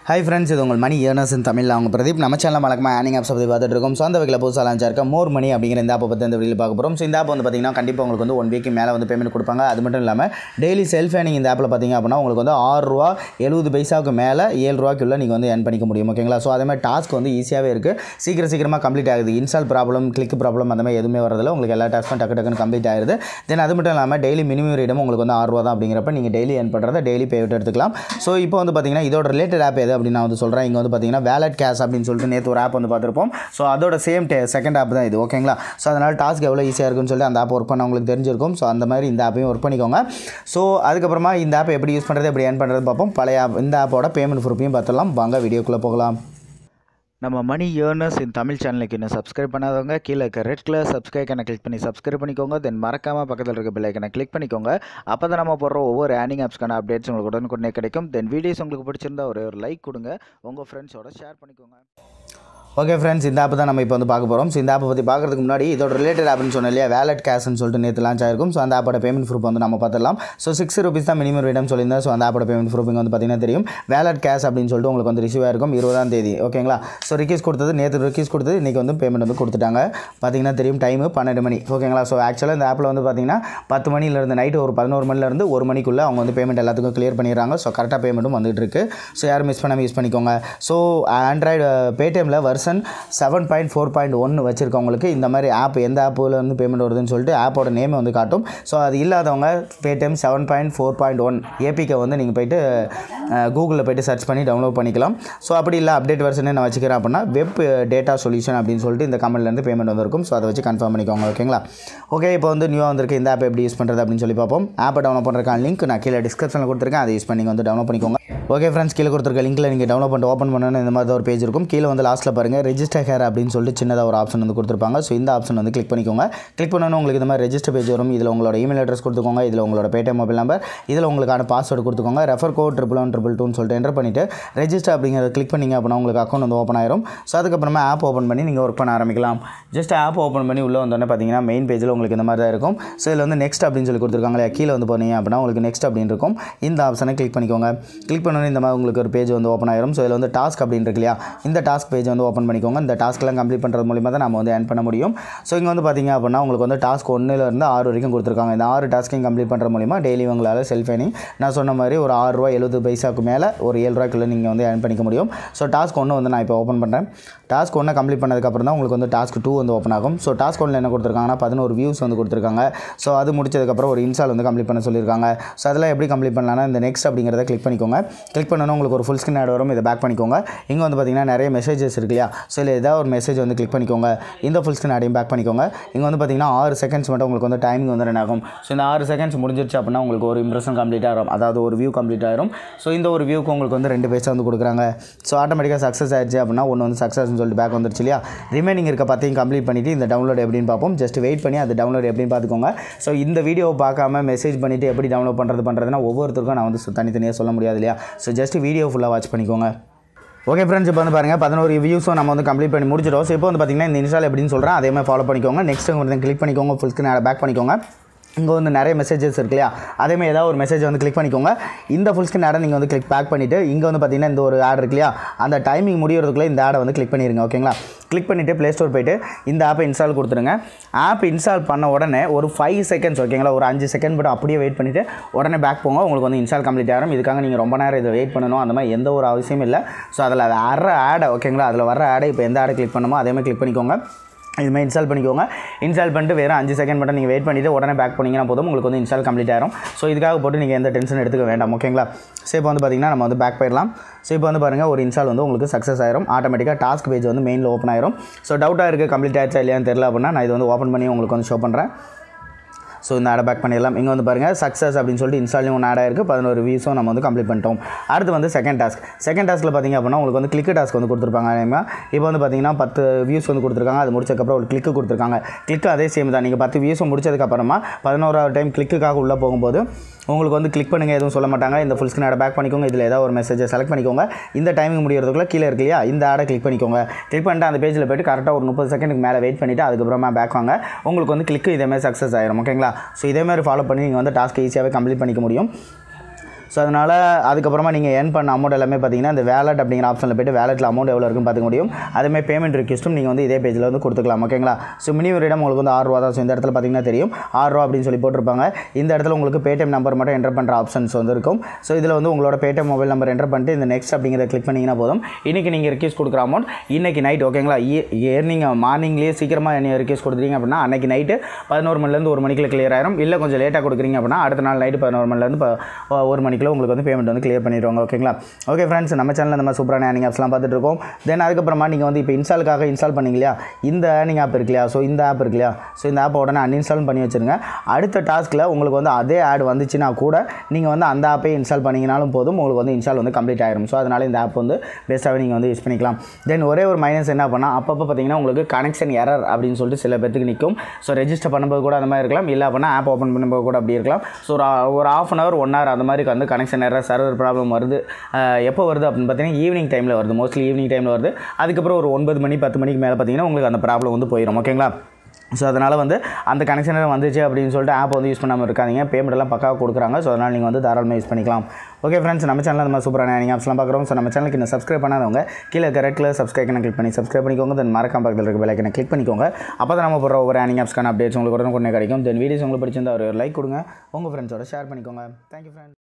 Hi friends, இது உங்கள் மணி earners இன் தமிழ். அவங்க பிரதீப் நம்ம சேனல் வழக்கமாக ஏர்னிங் ஆப்ஸை பற்றி பார்த்துட்டு இருக்கோம். ஸோ அந்த வகையில் புதுசாக லான்ச் இருக்க மோர் மணி அப்படிங்கிற இந்த ஆப்பை பற்றி இந்த வீடியோ பார்க்க போகிறோம். ஸோ இந்த ஆப் வந்து பார்த்திங்கன்னா கண்டிப்பாக உங்களுக்கு வந்து 1 வீக்கு மேலே வந்து பேமெண்ட் கொடுப்பாங்க. அது மட்டும் இல்லாமல் டெய்லி செல்ஃப் ஏர்னிங் இந்த ஆப்பில் பார்த்திங்க அப்படின்னா உங்களுக்கு வந்து ₹6.70 மேலே ₹7 நீங்கள் வந்து ஏர்ன் பண்ணிக்க முடியும். ஓகேங்களா? ஸோ அதே மாதிரி டாஸ்க் வந்து ஈஸியாகவே இருக்குது. சீக்கிரமாக கம்ப்ளீட் ஆகுது. இன்ஸ்டால் ப்ராப்ளம், கிளிக் ப்ராப்ளம் அந்த மாதிரி எதுவுமே வரதில்லை. உங்களுக்கு எல்லா டாஸ்க்கும் டக்குன்னு கம்ப்ளீட் ஆகிடுது. தென் அது மட்டும் இல்லாமல் டெய்லி மினிமம் ரேட்டும் உங்களுக்கு வந்து ₹6 தான். அப்படிங்கிறப்ப நீங்கள் டெய்லி ஏர்ன் பண்ணுறதை டெய்லி பேவிட்டு எடுத்துக்கலாம். ஸோ இப்போ வந்து பார்த்திங்கன்னா இதோட ரிலேட்டட் ஆப் எது அப்படின்னு நான் வந்து சொல்கிறேன். இங்கே வந்து பார்த்தீங்கன்னா வேலட் கேஷ் அப்படின்னு சொல்லிட்டு நேற்று ஒரு ஆப் வந்து பார்த்துருப்போம். ஸோ அதோட சேம் செகண்ட் ஆப் தான் இது. ஓகேங்களா? ஸோ அதனால் டாஸ்க் எவ்வளோ ஈஸியாக இருக்குன்னு சொல்லிட்டு அந்த ஆப் ஒர்க் பண்ண உங்களுக்கு தெரிஞ்சிருக்கும். ஸோ அந்த மாதிரி இந்த ஆப்பையும் ஒர்க் பண்ணிக்கோங்க. ஸோ அதுக்கப்புறமா இந்த ஆப்பை எப்படி யூஸ் பண்ணுறது, எப்படி ஏர்ன் பண்ணுறது பார்ப்போம். பழைய ஆப் இந்த ஆப்போட பேமெண்ட் ப்ரூஃபையும் பார்த்துடலாம். வாங்க வீடியோக்குள்ளே போகலாம். நம்ம மணி ஏர்னர்ஸ் இன் தமிழ் சேனலுக்கு இன்னும் சப்ஸ்கிரைப் பண்ணாதவங்க கீழே இருக்க ரெட் கலர் சப்ஸ்கிரைப் ஐக்கனை கிளிக் பண்ணி சப்ஸ்கிரைப் பண்ணிக்கோங்க. தென் மறக்காமல் பக்கத்தில் இருக்க பெல் ஐக்கனை கிளிக் பண்ணிக்கோங்க. அப்போ தான் நம்ம போடுற ஒவ்வொரு ஏர்னிங் ஆப்ஸ்க்கான அப்டேட்ஸ் உங்களுக்கு உடனுக்குடனே கிடைக்கும். தென் வீடியோஸ் உங்களுக்கு பிடிச்சிருந்தா ஒரு லைக் கொடுங்க, உங்கள் ஃப்ரெண்ட்ஸோட ஷேர் பண்ணிக்கோங்க. ஓகே ஃப்ரெண்ட்ஸ், இந்த ஆப் தான் நம்ம இப்போ வந்து பார்க்க போகிறோம். ஸோ இந்த ஆப்பை பற்றி பார்க்குறதுக்கு முன்னாடி இதோட ரிலேட்டட் ஆப்னு சொன்னேன் இல்லையா, வேலட் கேஷ்னு சொல்லிட்டு நேற்று லான்ச் ஆயிருக்கும். ஸோ அந்த ஆப்போட பேமெண்ட் ப்ரூஃப் வந்து நம்ம பார்த்துடலாம். ஸோ ₹6 தான் மினிமம் ரேட்னு சொல்லியிருந்தேன். ஸோ அந்த ஆப்போட பேமெண்ட் ப்ரூஃப் இங்கே வந்து பார்த்தீங்கன்னா தெரியும். வேலட் கேஷ் அப்படின்னு சொல்லிட்டு உங்களுக்கு வந்து ரிசீவ் ஆயிருக்கும் 20ஆம் தேதி. ஓகேங்களா? ஸோ ரிக்வெஸ்ட் கொடுத்தது நேற்று ரிக்வெஸ்ட் கொடுத்தது இன்றைக்கி வந்து பேமெண்ட் வந்து கொடுத்துட்டாங்க. பார்த்தீங்கன்னா தெரியும் டைமு 12 மணி. ஓகேங்களா? ஸோ ஆக்சுவலாக இந்த ஆப்பில் வந்து பார்த்தீங்கன்னா 10 மணிலேருந்து நைட்டு ஒரு 11 மணிலேருந்து 1 மணிக்குள்ளே அவங்க வந்து பேமெண்ட் எல்லாத்துக்கும் கிளியர் பண்ணிடுறாங்க. ஸோ கரெக்டாக பேமெண்ட்டும் வந்துட்டு இருக்கு. ஸோ யாரும் மிஸ் பண்ணாமல் யூஸ் பண்ணிக்கோங்க. ஸோ ஆண்ட்ராய்டு பேடிஎம்மில் வெர்ஷன் 7.4.1 வச்சுருக்கவங்களுக்கு இந்த மாதிரி ஆப் எந்த ஆப்பில் வந்து பேமெண்ட் வருதுன்னு சொல்லிட்டு ஆப்போட நேமை வந்து காட்டும். ஸோ அது இல்லாதவங்க பேடிஎம் 7.4.1 ஏபிகே வந்து நீங்கள் போய்ட்டு கூகுளில் போய்ட்டு சர்ச் பண்ணி டவுன்லோட் பண்ணிக்கலாம். ஸோ அப்படி இல்லை அப்டேட் வெர்ஷனே நான் வச்சுக்கிறேன் அப்படின்னா வெப் டேட்டா சொல்யூஷன் அப்படின்னு சொல்லிட்டு இந்த கமெண்ட்லேருந்து பேமெண்ட் வந்திருக்கும். ஸோ அதை வச்சு கன்ஃபார்ம் பண்ணிக்கோங்க. ஓகேங்களா? ஓகே, இப்போ வந்து நியூவாக வந்திருக்கு இந்த ஆப் எப்படி யூஸ் பண்ணுறது அப்படின்னு சொல்லி பார்ப்போம். ஆப்பை டவுன்லோட் பண்ணுறதுக்கான லிங்க் நான் கீழே டிஸ்கிரிப்ஷனில் கொடுத்துருக்கேன். அதை யூஸ் பண்ணி வந்து டவுன்லோட் பண்ணிக்கோங்க. ஓகே ஃப்ரெண்ட்ஸ், கீழே கொடுத்துருக்க லிங்க்கில் நீங்கள் டவுன்லோட் பண்ணிட்டு ஓப்பன் பண்ணணும். இந்த மாதிரி தான் ஒரு பேஜ் இருக்கும். கீழே வந்து லாஸ்ட்டில் பாருங்கள் ரெஜிஸ்டர் ஹேர் அப்படின்னு சொல்லிட்டு சின்னதாக ஒரு ஆப்ஷன் வந்து கொடுத்துருப்பாங்க. ஸோ இந்த ஆப்ஷன் வந்து கிளிக் பண்ணிக்கோங்க. கிளிக் பண்ணணும் உங்களுக்கு இந்த மாதிரி ரெஜிஸ்டர் பேஜ் வரும். இதில் உங்களோட இமெயில் அட்ரஸ் கொடுத்துக்கோங்க. இதில் உங்களோட பேடிஎம் மொபைல் நம்பர், இதில் உங்களுக்கான பாஸ்வேர்டு கொடுத்துக்கோங்க. ரெஃபர் கோட் 11122 சொல்லிட்டு என்டர் பண்ணிவிட்டு ரெஜிஸ்டர் அப்படிங்கிறத கிளிக் பண்ணிங்க அப்படின்னா உங்களுக்கு அக்கௌண்ட் வந்து ஓப்பன் ஆயிரும். ஸோ அதுக்கப்புறமா ஆப் ஓப்பன் பண்ணி நீங்கள் ஒர்க் பண்ண ஆரம்பிக்கலாம். ஜஸ்ட் ஆப் ஓப்பன் பண்ணி உள்ளே வந்தோடனே பார்த்தீங்கன்னா மெயின் பேஜில் உங்களுக்கு இந்த மாதிரி தான் இருக்கும். ஸோ இதில் வந்து நெக்ஸ்ட் அப்படின்னு சொல்லி கொடுத்துருக்காங்க. கீழே வந்து போனீங்க அப்படின்னா உங்களுக்கு நெக்ஸ்ட் அப்படின்னு இருக்கும். இந்த ஆப்ஷனை கிளிக் பண்ணிக்கோங்க. கிளிக் பண்ணோன்னே இந்த மாதிரி உங்களுக்கு ஒரு பேஜ் வந்து ஓப்பன் ஆயிரும். ஸோ இதில் வந்து டாஸ்க் அப்படின்னு இருக்கு இல்லையா, இந்த டாஸ்க் பேஜ் வந்து ஓப்பன் பண்ணிக்கோங்க. இந்த டாஸ்க்லாம் கம்ப்ளீட் பண்ணுறது மூலிமா தான் நம்ம வந்து ஏர்ன் பண்ண முடியும். ஸோ இங்கே வந்து பார்த்தீங்க அப்படின்னா உங்களுக்கு வந்து டாஸ்க் 1லேருந்து 6 வரைக்கும் கொடுத்துருக்காங்க. இந்த 6 டாஸ்க்கையும் கம்ப்ளீட் பண்ணுற மூலிமா டெய்லி உங்களால் செல்ஃப் ஏர்னிங் நான் சொன்ன மாதிரி ஒரு ₹6.70 மேலே ஒரு ₹7 நீங்கள் வந்து ஏர்ன் பண்ணிக்க முடியும். ஸோ டாஸ்க் 1 வந்து நான் இப்போ ஓப்பன் பண்ணுறேன். டாஸ்க் 1 கம்ப்ளீட் பண்ணதுக்கப்புறம் தான் உங்களுக்கு வந்து டாஸ்க் 2 வந்து ஓப்பன் ஆகும். ஸோ டாஸ்க் 1 என்ன கொடுத்துருக்காங்கன்னா 11 வியூஸ் வந்து கொடுத்துருக்காங்க. ஸோ அது முடிச்சதுக்கப்புறம் ஒரு இன்ஸ்டால் வந்து கம்ப்ளீட் பண்ண சொல்லியிருக்காங்க. ஸோ அதெல்லாம் எப்படி கம்ப்ளீட் பண்ணலாம்னா இந்த நெக்ஸ்ட் அப்படிங்கிறத கிளிக் பண்ணிக்கோங்க. கிளிக் பண்ணணும் உங்களுக்கு ஒரு ஃபுல் ஸ்க்ரீன் ஆட் வரும். இதை பேக் பண்ணிக்கோங்க. இங்கே வந்து பார்த்தீங்கன்னா நிறைய மெசேஜஸ் இருக்கு இல்லையா, ஸோ இல்லை ஏதாவது ஒரு மெசேஜ் வந்து கிளிக் பண்ணிக்கோங்க. இந்த ஃபுல் ஸ்க்ரீன் ஆடையும் பேக் பண்ணிக்கோங்க. இங்கே வந்து பார்த்தீங்கன்னா 6 செகண்ட்ஸ் மட்டும் உங்களுக்கு வந்து டைமிங் வந்து ரன் ஆகும். ஸோ இந்த 6 செகண்ட்ஸ் முடிஞ்சிருச்சு அப்படின்னா உங்களுக்கு ஒரு இம்ப்ரெஷன் கம்ப்ளீட் ஆகும், அதாவது ஒரு வியூ கம்ப்ளீட் ஆயிரும். ஸோ இந்த ஒரு வியூக்கு உங்களுக்கு வந்து 2 பேஜ் வந்து கொடுக்குறாங்க. ஸோ ஆட்டோமேட்டிக்காக சக்ஸஸ் ஆயிடுச்சு அப்படின்னா ஒன்று வந்து சக்ஸஸ்னு சொல்லிட்டு பேக் வந்துருச்சு இல்லையா. ரிமைனிங் இருக்க 10 கம்ப்ளீட் பண்ணிவிட்டு இந்த டவுன்லோட் எப்படின்னு பார்ப்போம். ஜஸ்ட் வெயிட் பண்ணி அது டவுன்லோட் எப்படின்னு பார்த்துக்கோங்க. ஸோ இந்த வீடியோவை பார்க்காம மெசேஜ் பண்ணிவிட்டு எப்படி டவுன்லோட் பண்ணுறதுனா ஒவ்வொருத்தருக்கும் நான் வந்து தனித்தனியாக சொல்ல முடியாது இல்லையா. ஸோ ஜஸ்ட் வீடியோ ஃபுல்லாக வாட்ச் பண்ணிக்கோங்க. ஓகே ஃப்ரெண்ட்ஸ், இப்போ வந்து பாருங்கள் 11 வியூஸும் நம்ம வந்து கம்ப்ளீட் பண்ணி முடிச்சிடும். ஸோ இப்போ வந்து பார்த்தீங்கன்னா இந்த இன்ஸ்டால் எப்படின்னு சொல்கிறேன், அதே மாதிரி ஃபாலோ பண்ணிக்கோங்க. நெக்ஸ்ட் வந்து கிளிக் பண்ணிக்கோங்க. ஃபுல் ஸ்க்ரீன் பேக் பண்ணிக்கோங்க. இங்கே வந்து நிறைய மெசேஜஸ் இருக்கு இல்லையா, அதேமாதிரி ஏதாவது ஒரு மெசேஜ் வந்து கிளிக் பண்ணிக்கோங்க. இந்த ஃபுல் ஸ்க்ரீன் ஆடை நீங்கள் வந்து கிளிக் பேக் பண்ணிவிட்டு இங்கே வந்து பார்த்தீங்கன்னா இந்த ஒரு ஆட் இருக்கு இல்லையா, அந்த டைமிங் முடிகிறதுக்குள்ளே இந்த ஆடை வந்து கிளிக் பண்ணிடுங்க. ஓகேங்களா? கிளிக் பண்ணிவிட்டு ப்ளே ஸ்டோர் போய்ட்டு இந்த ஆப்பை இன்ஸ்டால் கொடுத்துருங்க. ஆப் இன்ஸ்டால் பண்ண உடனே ஒரு 5 செகண்ட்ஸ் ஓகேங்களா, ஒரு 5 செகண்ட் மட்டும் அப்படியே வெயிட் பண்ணிவிட்டு உடனே பேக் போங்க. உங்களுக்கு வந்து இன்ஸ்டால் கம்ப்ளீட் ஆகும். இதுக்காக நீங்கள் ரொம்ப நேரம் இதை வெயிட் பண்ணணும் அந்த மாதிரி எந்த ஒரு அவசியமும் இல்லை. ஸோ அதில் வர ஆடை ஓகேங்களா, அதில் வர ஆடை இப்போ எந்த ஆடை கிளிக் பண்ணுமோ அதேமாதிரி கிளிக் பண்ணிக்கோங்க. இதுமாதிரி இன்ஸ்டால் பண்ணிக்கோங்க. இன்ஸ்டால் பண்ணிட்டு வேறு 5 செகண்ட் மட்டும் நீங்கள் வெயிட் பண்ணிவிட்டு உடனே பேக் பண்ணிங்கன்னா போதும், உங்களுக்கு வந்து இன்ஸ்டால் கம்ப்ளீட் ஆயிரும். ஸோ இதுக்காக போட்டு நீங்கள் எந்த டென்ஷன் எடுத்துக்க வேண்டாம். ஓகேங்களா? ஸோ இப்போ வந்து பார்த்திங்கன்னா நம்ம வந்து பேக் போயிடலாம். ஸோ இப்போ வந்து பாருங்கள் ஒரு இன்ஸ்டால் வந்து உங்களுக்கு சக்ஸஸ் ஆயிரும். ஆட்டோமேட்டிக்காக டாஸ்க் பேஜ் வந்து மெயினில் ஓப்பன் ஆயிரும். ஸோ டவுட்டாக இருக்குது கம்ப்ளீட் ஆயிடுச்சா இல்லையான்னு தெரியல அப்படின்னா நான் இது வந்து ஓப்பன் பண்ணி உங்களுக்கு வந்து ஷோ பண்ணுறேன். ஸோ இந்த ஆடை பேக் பண்ணிடலாம். இங்கே வந்து பாருங்கள் சக்ஸஸ் அப்படின்னு சொல்லிட்டு இன்ஸ்டாலையும் ஒன்று ஆட் ஆயிருக்கு. 11 வியூஸும் நம்ம வந்து கம்ப்ளீட் பண்ணிட்டோம். அடுத்து வந்து செகண்ட் டாஸ்க்கில் பார்த்திங்க அப்படின்னா உங்களுக்கு வந்து கிளிக் டாஸ்க் வந்து கொடுத்துருப்பாங்க. இப்போ வந்து பார்த்திங்கன்னா 10 வியூஸ் வந்து கொடுத்துருக்காங்க. அது முடிச்சதுக்கப்புறம் ஒரு கிளிக்கு கொடுத்துருக்காங்க. கிளிக்கு அதே சேம் தான். நீங்கள் 10 வியூஸும் முடிச்சதுக்கப்புறமா 11வது டைம் கிளிக்குக்காக உள்ளே போகும்போது உங்களுக்கு வந்து கிளிக் பண்ணுங்கள் எதுவும் சொல்ல மாட்டாங்க. இந்த ஃபுல் ஸ்க்ரீன் ஆடை பேக் பண்ணிக்கோங்க. இதில் ஏதாவது ஒரு மெசேஜை செலக்ட் பண்ணிக்கோங்க. இந்த டைமிங் முடிகிறதுக்குள்ளே கீழே இருக்கு இல்லையா, இந்த ஆடை கிளிக் பண்ணிக்கோங்க. கிளிக் பண்ணிட்டு அந்த பேஜில் போய்ட்டு கரெக்டாக ஒரு 30 செகண்டுக்கு மேலே வெயிட் பண்ணிவிட்டு அதுக்கப்புறமா பேக் வாங்க. உங்களுக்கு வந்து கிளிக்கு இதேமாதிரி சக்ஸஸ் ஆயிரும். ஓகேங்களா? ஸோ இதேமாதிரி ஃபாலோ பண்ணி நீங்கள் வந்து டாஸ்க் ஈஸியாகவே கம்ப்ளீட் பண்ணிக்க முடியும். ஸோ அதனால் அதுக்கப்புறமா நீங்கள் ஏர்ன் பண்ண அமௌண்ட் எல்லாமே பார்த்தீங்கன்னா இந்த வேலட் அப்படிங்கிற ஆப்ஷனில் போய்ட்டு வேலெட்டில் அமௌண்ட் எவ்வளோ இருக்குன்னு பார்த்துக்க முடியும். அதுமாதிரி பேமெண்ட் ரிக்வெஸ்ட்டும் நீங்கள் வந்து இதே பேஜில் வந்து கொடுத்துக்கலாம். ஓகேங்களா. ஸோ மினிமம் ரேட் உங்களுக்கு வந்து 6 ரூபா தான். ஸோ இந்த இடத்துல பார்த்தீங்கன்னா தெரியும் 6 ரூபா அப்படின்னு சொல்லி போட்டிருப்பாங்க. இந்த இடத்துல உங்களுக்கு பேடிஎம் நம்பர் மட்டும் என்டர் பண்ணுற ஆப்ஷன்ஸ் வந்து இருக்கும். ஸோ இதில் வந்து உங்களோட பேடிஎம் மொபைல் நம்பர் என்டர் பண்ணிட்டு இந்த நெக்ஸ்ட் அப்படிங்கிறத கிளிக் பண்ணிங்கன்னா போதும். இன்றைக்கி நீங்கள் ரிக்வெஸ்ட் கொடுக்குற அமௌண்ட் இன்றைக்கி நைட் ஓகேங்களா. நீங்கள் மார்னிங்லேயே சீக்கிரமாக என்ன ரிக்வெஸ்ட் கொடுத்துறீங்க அப்படின்னா அன்றைக்கி நைட்டு 11 மணிலேருந்து 1 மணிக்குள்ள கிளியர் ஆயிரும். இல்லை கொஞ்சம் லேட்டாக கொடுக்குறீங்க அப்படின்னா அடுத்த நாள் நைட்டு 11 மணிலேருந்து 1 மணிக்குள்ள உங்களுக்கு வந்து பேமெண்ட் வந்து கிளியர் பண்ணிடுவாங்க. ஓகேங்களா. ஓகே ஃப்ரெண்ட்ஸ், நம்ம சேனலில் இந்த மாதிரி சூப்பரான ஏர்னிங் ஆப்ஸ்லாம் பார்த்துட்டு இருக்கோம். தென் அதுக்கப்புறமா நீங்கள் வந்து இப்போ இன்ஸ்டால் பண்ணீங்க இல்லையா, இந்த ஏர்னிங் ஆப் இருக்கு இல்லையா, ஸோ இந்த ஆப் இருக்கு இல்லையா, ஸோ இந்த ஆப்பை உடனே அன்இன்ஸ்டால் பண்ணி வச்சுருங்க. அடுத்த டாஸ்க்கில் உங்களுக்கு வந்து அதே ஆட் வந்துச்சுன்னா கூட நீங்கள் வந்து அந்த ஆப்பை இன்ஸ்டால் பண்ணிங்கனாலும் போதும், உங்களுக்கு வந்து இன்ஸ்டால் வந்து கம்ப்ளீட் ஆயிரும். ஸோ அதனால் இந்த ஆப் வந்து பெஸ்ட்டாகவே நீங்கள் வந்து யூஸ் பண்ணிக்கலாம். தென் ஒரே ஒரு மைனஸ் என்ன பண்ணால் அப்பப்போ பார்த்தீங்கன்னா உங்களுக்கு கனெக்ஷன் எரர் அப்படின்னு சொல்லிட்டு சில பேருக்கு நிற்கும். ஸோ ரெஜிஸ்டர் பண்ணும்போது கூட அந்த மாதிரி இருக்கலாம், இல்லை அப்படின்னா ஆப் ஓப்பன் பண்ணும்போது கூட அப்படி இருக்கலாம். ஸோ ஒரு ½ hour 1 hour அந்த மாதிரி வந்து கனெக்ஷன் எரர் சர்வர் ப்ராப்ளம் வருது. எப்போ வருது அப்படின்னு பார்த்தீங்கன்னா ஈவினிங் டைமில் வருது, மோஸ்ட்லி ஈவினிங் டைமில் வருது. அதுக்கப்புறம் ஒரு 9 மணி 10 மணிக்கு மேலே பார்த்தீங்கன்னா உங்களுக்கு அந்த ப்ராப்ளம் வந்து போயிடும். ஓகேங்களா. ஸோ அதனால் வந்து அந்த கனெக்ஷன் வந்துச்சு அப்படின்னு சொல்லிட்டு ஆப் வந்து யூஸ் பண்ணாமல் இருக்காதீங்க. பேமெண்ட் எல்லாம் பக்காவாக கொடுக்குறாங்க. ஸோ அதனால் நீங்கள் வந்து தாராளமாக யூஸ் பண்ணிக்கலாம். ஓகே ஃப்ரெண்ட்ஸ், நம்ம சேனலில் அந்த மாதிரி சூப்பரான ஏர்னிங் ஆப்ஸ்லாம் பார்க்குறோம். ஸோ நம்ம சேனலுக்கு இன்னும் சப்ஸ்கிரைப் பண்ணாதவங்க கீழே இருக்க ரெட் கலர் சப்ஸ்கிரைப் கிளிக் பண்ணி சப்ஸ்கிரைப் பண்ணிக்கோங்க. தென் மறக்காம பக்கத்தில் இருக்க பெல் ஐக்கனை கிளிக் பண்ணிக்கோங்க. அப்போ தான் நம்ம போடுற ஒவ்வொரு ஏர்னிங் ஆப்ஸ்க்கான அப்டேட்ஸ் உங்களுக்கு உடனே கிடைக்கும். தென் வீடியோஸ் உங்களுக்கு பிடிச்சிருந்தா ஒரு லைக் கொடுங்க, உங்கள் ஃப்ரெண்ட்ஸோட ஷேர் பண்ணிக்கோங்க. Thank you friends.